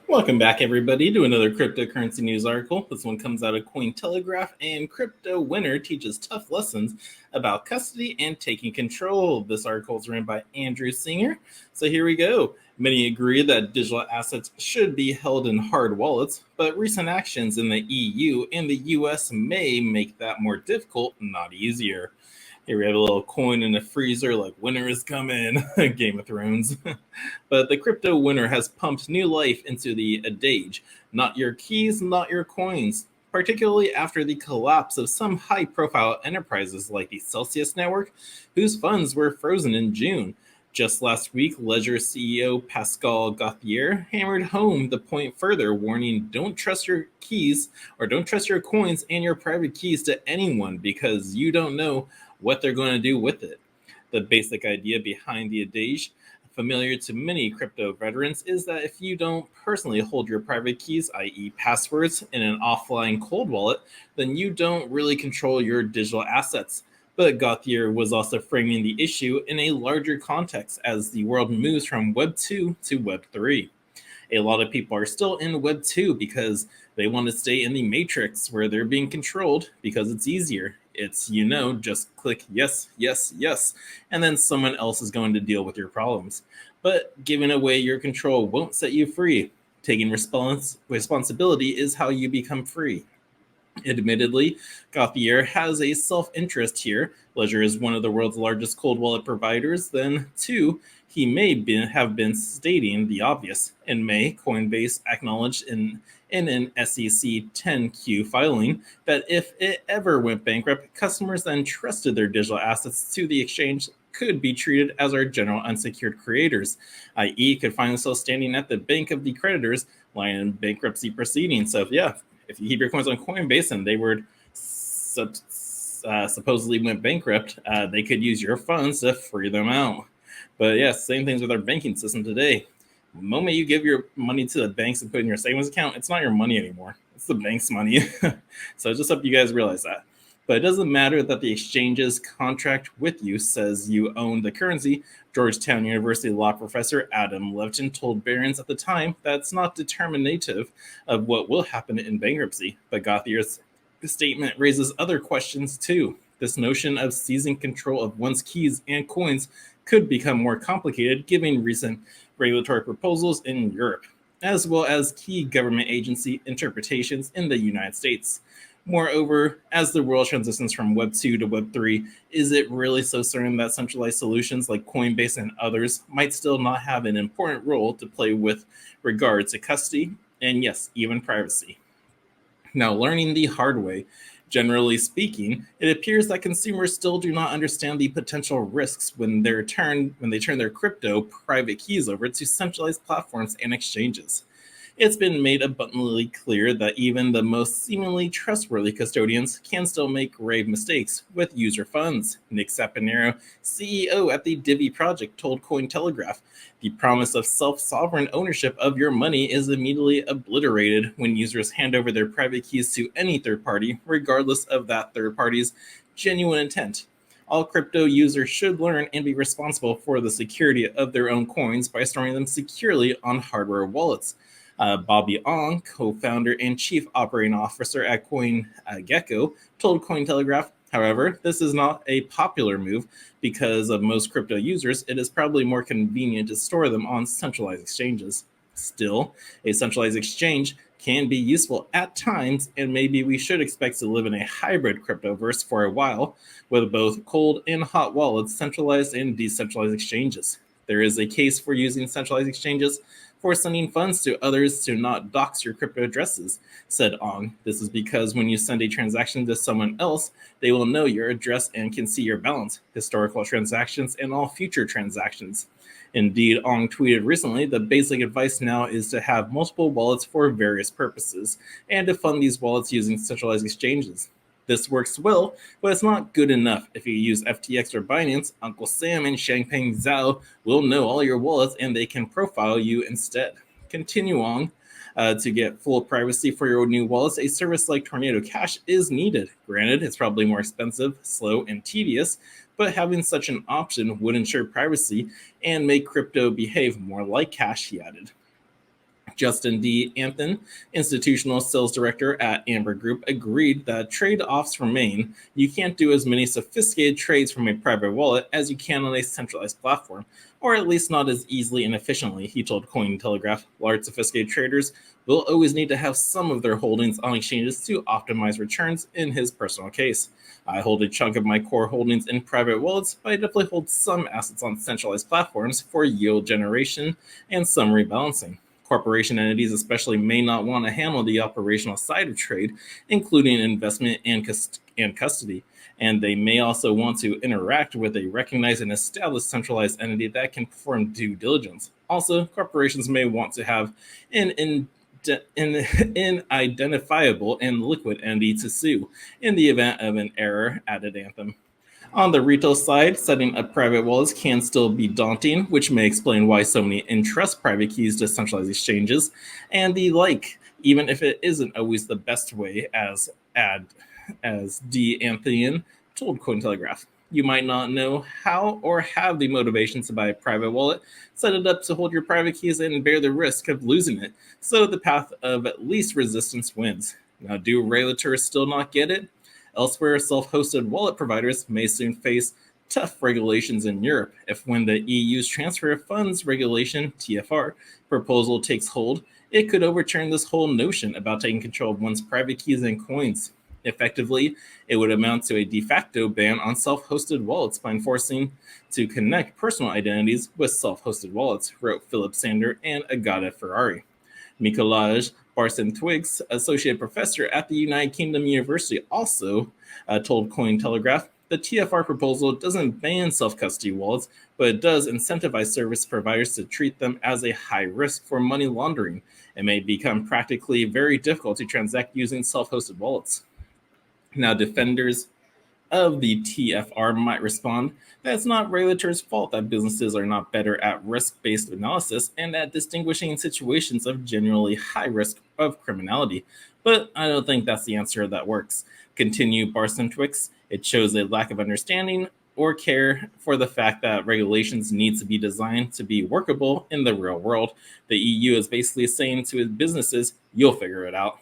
Welcome back, everybody, to another cryptocurrency news article. This one comes out of Cointelegraph, and Crypto Winner teaches tough lessons about custody and taking control. This article is written by Andrew Singer. So here we go. Many agree that digital assets should be held in hard wallets, but recent actions in the EU and the US may make that more difficult, not easier. Here we have a little coin in the freezer, like winter is coming, Game of Thrones. But the crypto winner has pumped new life into the adage, not your keys, not your coins, particularly after the collapse of some high-profile enterprises like the Celsius network, whose funds were frozen in June. Just last week, Ledger CEO Pascal Gauthier hammered home the point further, warning don't trust your keys or don't trust your coins and your private keys to anyone because you don't know what they're going to do with it. The basic idea behind the adage, familiar to many crypto veterans, is that if you don't personally hold your private keys, i.e., passwords, in an offline cold wallet, then you don't really control your digital assets. But Gauthier was also framing the issue in a larger context as the world moves from Web 2 to Web 3. A lot of people are still in Web 2 because they want to stay in the matrix where they're being controlled because it's easier. It's, just click yes, yes, yes, and then someone else is going to deal with your problems. But giving away your control won't set you free. Taking responsibility is how you become free. Admittedly, Gauthier has a self-interest here. Ledger is one of the world's largest cold wallet providers. Then, two, he may have been stating the obvious. In May, Coinbase acknowledged in an SEC 10Q filing that if it ever went bankrupt, customers that entrusted their digital assets to the exchange could be treated as our general unsecured creators, i.e., could find themselves standing at the bank of the creditors lying in bankruptcy proceedings. So, yeah, if you keep your coins on Coinbase and they were supposedly went bankrupt, they could use your funds to free them out. But yeah, same things with our banking system today. The moment you give your money to the banks and put it in your savings account, it's not your money anymore. It's the bank's money. So just hope you guys realize that. But it doesn't matter that the exchange's contract with you says you own the currency. Georgetown University law professor Adam Levitin told Barron's at the time that's not determinative of what will happen in bankruptcy. But Gauthier's statement raises other questions too. This notion of seizing control of one's keys and coins could become more complicated given recent regulatory proposals in Europe, as well as key government agency interpretations in the United States. Moreover, as the world transitions from Web 2 to Web 3, is it really so certain that centralized solutions like Coinbase and others might still not have an important role to play with regard to custody and, yes, even privacy? Now, learning the hard way, generally speaking, it appears that consumers still do not understand the potential risks when they turn their crypto private keys over to centralized platforms and exchanges. It's been made abundantly clear that even the most seemingly trustworthy custodians can still make grave mistakes with user funds. Nick Saponaro, CEO at the Divi project, told Cointelegraph, the promise of self-sovereign ownership of your money is immediately obliterated when users hand over their private keys to any third party, regardless of that third party's genuine intent. All crypto users should learn and be responsible for the security of their own coins by storing them securely on hardware wallets. Bobby Ong, co-founder and chief operating officer at CoinGecko, told Cointelegraph, however, this is not a popular move because of most crypto users. It is probably more convenient to store them on centralized exchanges. Still, a centralized exchange can be useful at times, and maybe we should expect to live in a hybrid cryptoverse for a while, with both cold and hot wallets, centralized and decentralized exchanges. There is a case for using centralized exchanges for sending funds to others to not dox your crypto addresses, said Ong. This is because when you send a transaction to someone else, they will know your address and can see your balance, historical transactions, and all future transactions. Indeed, Ong tweeted recently, the basic advice now is to have multiple wallets for various purposes, and to fund these wallets using centralized exchanges. This works well, but it's not good enough. If you use FTX or Binance, Uncle Sam and Changpeng Zhao will know all your wallets and they can profile you instead. Continue on. To get full privacy for your new wallets, a service like Tornado Cash is needed. Granted, it's probably more expensive, slow, and tedious, but having such an option would ensure privacy and make crypto behave more like cash, he added. Justin D. Anthon, institutional sales director at Amber Group, agreed that trade-offs remain. You can't do as many sophisticated trades from a private wallet as you can on a centralized platform, or at least not as easily and efficiently, he told Cointelegraph. Large sophisticated traders will always need to have some of their holdings on exchanges to optimize returns in his personal case. I hold a chunk of my core holdings in private wallets, but I definitely hold some assets on centralized platforms for yield generation and some rebalancing. Corporation entities especially may not want to handle the operational side of trade, including investment and custody, and they may also want to interact with a recognized and established centralized entity that can perform due diligence. Also, corporations may want to have an identifiable and liquid entity to sue in the event of an error, added Anthem. On the retail side, setting up private wallets can still be daunting, which may explain why so many entrust private keys to centralized exchanges and the like, even if it isn't always the best way, as D. Anthony told Cointelegraph. You might not know how or have the motivation to buy a private wallet, set it up to hold your private keys and bear the risk of losing it, so the path of least resistance wins. Now, do regulators still not get it? Elsewhere, self-hosted wallet providers may soon face tough regulations in Europe if when the EU's transfer of funds regulation, TFR, proposal takes hold, it could overturn this whole notion about taking control of one's private keys and coins. Effectively, it would amount to a de facto ban on self-hosted wallets by enforcing to connect personal identities with self-hosted wallets, wrote Philip Sander and Agata Ferrari. Mikolaj Barson-Twiggs, associate professor at the United Kingdom University, also told Cointelegraph the TFR proposal doesn't ban self-custody wallets, but it does incentivize service providers to treat them as a high risk for money laundering. It may become practically very difficult to transact using self-hosted wallets. Now, defenders of the TFR might respond that it's not regulators' fault that businesses are not better at risk-based analysis and at distinguishing situations of generally high risk of criminality. But I don't think that's the answer that works. Continue Barson-Twiggs. It shows a lack of understanding or care for the fact that regulations need to be designed to be workable in the real world. The EU is basically saying to its businesses, you'll figure it out.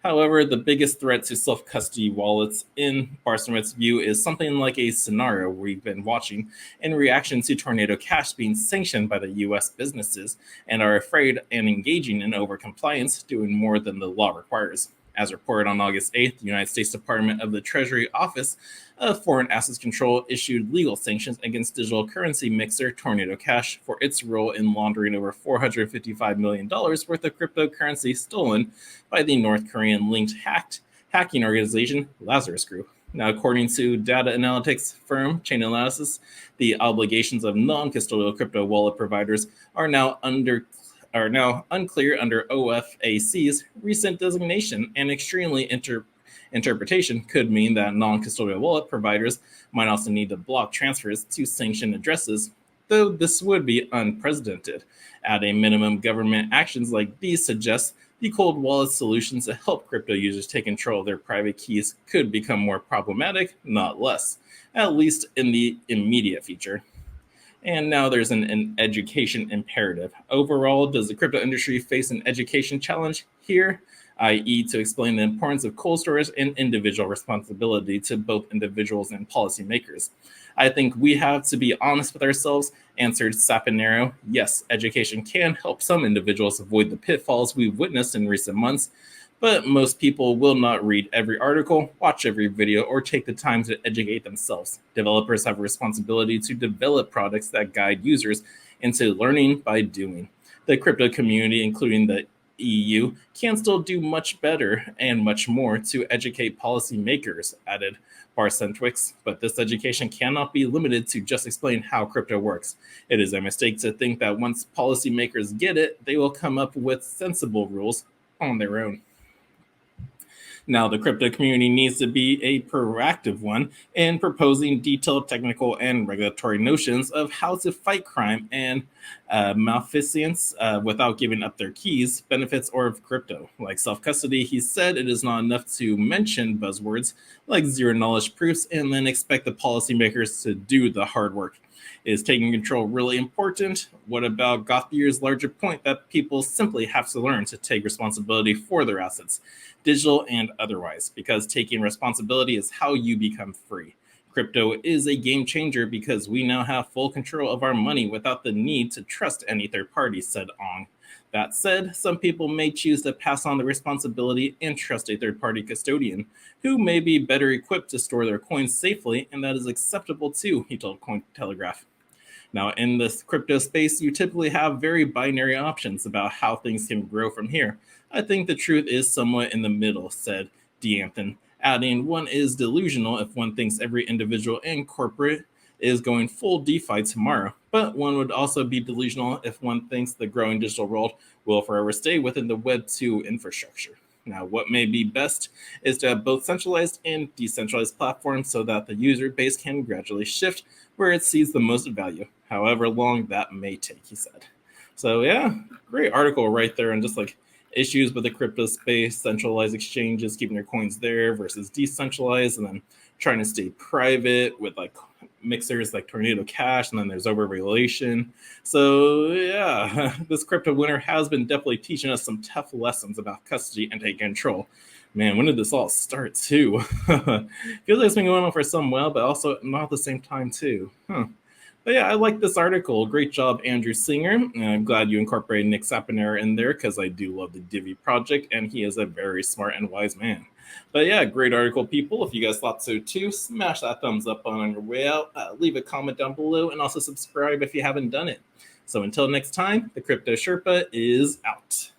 However, the biggest threat to self-custody wallets in Barson-Twigg's view is something like a scenario we've been watching in reaction to Tornado Cash being sanctioned by the U.S. businesses and are afraid and engaging in overcompliance, doing more than the law requires. As reported on August 8th, the United States Department of the Treasury Office of Foreign Assets Control issued legal sanctions against digital currency mixer Tornado Cash for its role in laundering over $455 million worth of cryptocurrency stolen by the North Korean-linked hacking organization Lazarus Group. Now, according to data analytics firm Chainalysis, the obligations of non-custodial crypto wallet providers are now unclear under OFAC's recent designation, and extremely interpretation could mean that non-custodial wallet providers might also need to block transfers to sanctioned addresses, though this would be unprecedented. At a minimum, government actions like these suggest the cold wallet solutions to help crypto users take control of their private keys could become more problematic, not less, at least in the immediate future. And now there's an education imperative. Overall, does the crypto industry face an education challenge here, i.e. to explain the importance of cold storage and individual responsibility to both individuals and policymakers? I think we have to be honest with ourselves, answered Sapinero. Yes, education can help some individuals avoid the pitfalls we've witnessed in recent months, but most people will not read every article, watch every video, or take the time to educate themselves. Developers have a responsibility to develop products that guide users into learning by doing. The crypto community, including the EU, can still do much better and much more to educate policymakers, added Barson-Twiggs, but this education cannot be limited to just explain how crypto works. It is a mistake to think that once policymakers get it, they will come up with sensible rules on their own. Now, the crypto community needs to be a proactive one in proposing detailed technical and regulatory notions of how to fight crime and malfeasance without giving up their keys, benefits, or of crypto. Like self-custody, he said it is not enough to mention buzzwords like zero-knowledge proofs and then expect the policymakers to do the hard work. Is taking control really important? What about Gauthier's larger point that people simply have to learn to take responsibility for their assets, digital and otherwise, because taking responsibility is how you become free. Crypto is a game changer because we now have full control of our money without the need to trust any third party, said Ong. That said, some people may choose to pass on the responsibility and trust a third party custodian who may be better equipped to store their coins safely, and that is acceptable too, he told Cointelegraph. Now, in this crypto space, you typically have very binary options about how things can grow from here. I think the truth is somewhat in the middle, said D'Anthony, adding one is delusional if one thinks every individual and corporate is going full DeFi tomorrow, but one would also be delusional if one thinks the growing digital world will forever stay within the Web 2 infrastructure. Now, what may be best is to have both centralized and decentralized platforms so that the user base can gradually shift where it sees the most value, however long that may take, he said. So, yeah, great article right there, and just like issues with the crypto space, centralized exchanges, keeping your coins there versus decentralized, and then trying to stay private with like mixers like Tornado Cash, and then there's overregulation. So yeah, this crypto winter has been definitely teaching us some tough lessons about custody and taking control. Man, when did this all start too? Feels like it's been going on for some while, but also not at the same time too. But yeah, I like this article. Great job, Andrew Singer. And I'm glad you incorporated Nick Saponara in there because I do love the Divi project, and he is a very smart and wise man. But yeah, great article, people. If you guys thought so too, smash that thumbs up on your way out. Leave a comment down below, and also subscribe if you haven't done it. So until next time, the Crypto Sherpa is out.